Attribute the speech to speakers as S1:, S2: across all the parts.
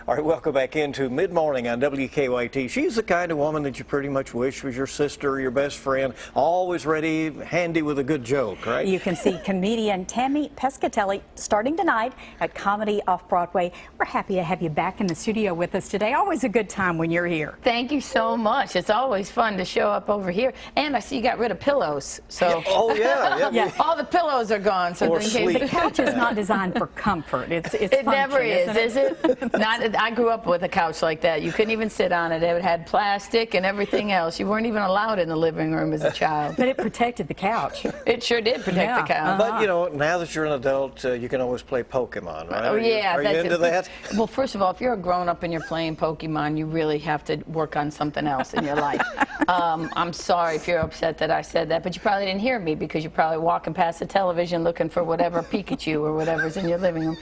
S1: All right, welcome back into Mid-Morning on WKYT. She's the kind of woman that you pretty much wish was your sister or your best friend, always ready, handy with a good joke, right?
S2: You can see comedian Tammy Pescatelli starting tonight at Comedy Off Broadway. We're happy to have you back in the studio with us today. Always a good time when you're here.
S3: Thank you so much. It's always fun to show up over here. And I see you got rid of pillows. So
S1: Oh, yeah.
S2: Yeah.
S3: all the pillows are gone. So
S1: Or
S3: in case-
S1: sleep.
S2: The couch is not designed for comfort. It's
S3: It never
S2: function,
S3: is it? I grew up with a couch like that. You couldn't even sit on it. It had plastic and everything else. You weren't even allowed in the living room as a child.
S2: But it protected the couch.
S3: It sure did protect the couch.
S1: But, you know, now that you're an adult, you can always play Pokemon, right?
S3: Oh, yeah.
S1: Are you into that?
S3: Well, first of all, if you're a grown-up and you're playing Pokemon, you really have to work on something else in your life. I'm sorry if you're upset that I said that, but you probably didn't hear me because you're probably walking past the television looking for whatever Pikachu or whatever's in your living room.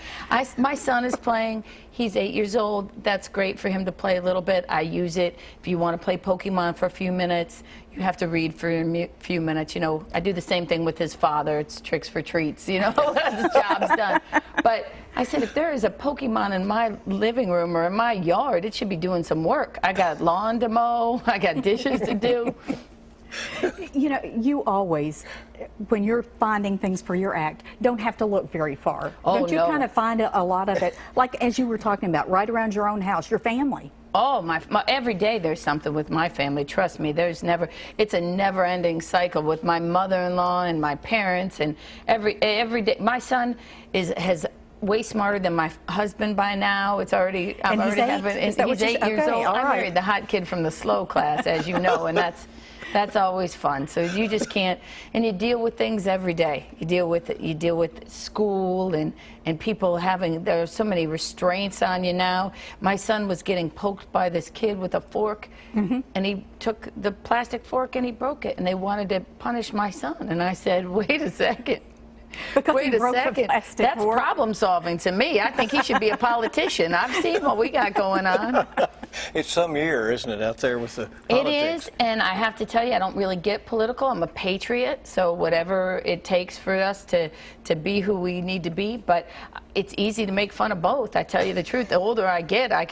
S3: My son is playing. He's 8 years old. That's great for him to play a little bit. I use it. If you want to play Pokemon for a few minutes, you have to read for a few minutes. You know, I do the same thing with his father. It's tricks for treats, you know, the job's done. But I said, if there is a Pokemon in my living room or in my yard, it should be doing some work. I got lawn to mow. I got dishes to do.
S2: You know, you always, when you're finding things for your act, don't have to look very far.
S3: Oh,
S2: Don't you
S3: no.
S2: kind of find a lot of it, like as you were talking about, right around your own house, your family?
S3: Oh, my every day there's something with my family. Trust me, it's a never-ending cycle with my mother-in-law and my parents, and every day. My son has way smarter than my husband by now. It's already,
S2: And he's 8? Is that what
S3: he's
S2: you
S3: 8
S2: said?
S3: years
S2: Okay,
S3: old.
S2: all
S3: I
S2: right.
S3: married the hot kid from the slow class, as you know, and that's always fun. So you just can't, and you deal with things every day. You deal with school and people there are so many restraints on you now. My son was getting poked by this kid with a fork, and he took the plastic fork and he broke it, and they wanted to punish my son. And I said, wait a second.
S2: Because
S3: Wait
S2: he
S3: a
S2: broke the
S3: second.
S2: plastic
S3: That's
S2: fork.
S3: problem solving to me. I think he should be a politician. I've seen what we got going on.
S1: It's some year, isn't it, out there with the
S3: It
S1: politics?
S3: is, and I have to tell you, I don't really get political. I'm a patriot, so whatever it takes for us to be who we need to be. But it's easy to make fun of both. I tell you the truth. The older I get, I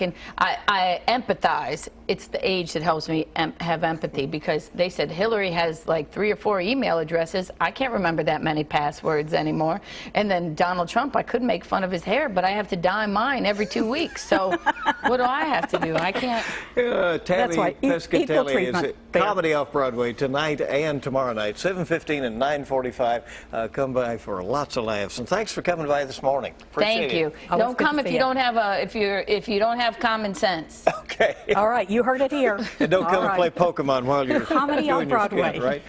S3: empathize. It's the age that helps me have empathy, because they said Hillary has like 3 or 4 email addresses. I can't remember that many passwords anymore. And then Donald Trump, I could make fun of his hair, but I have to dye mine every 2 weeks. So what do I have to do? I can't.
S1: Tammy
S2: right. Equal
S1: Pescatelli is
S2: treatment
S1: at
S2: there.
S1: Comedy Off Broadway tonight and tomorrow night, 7:15 and 9:45. Come by for lots of laughs, and thanks for coming by this morning. Appreciate
S3: Thank
S1: it.
S3: you.
S2: Always
S3: Don't
S2: good
S3: come
S2: to
S3: if
S2: see
S3: you
S2: you.
S3: don't have if you don't have common sense.
S1: Okay.
S2: All right, you heard it here.
S1: And don't come
S2: All
S1: and play
S2: right.
S1: Pokemon while you're
S2: Comedy
S1: doing
S2: on
S1: your skit,
S2: Broadway.
S1: right?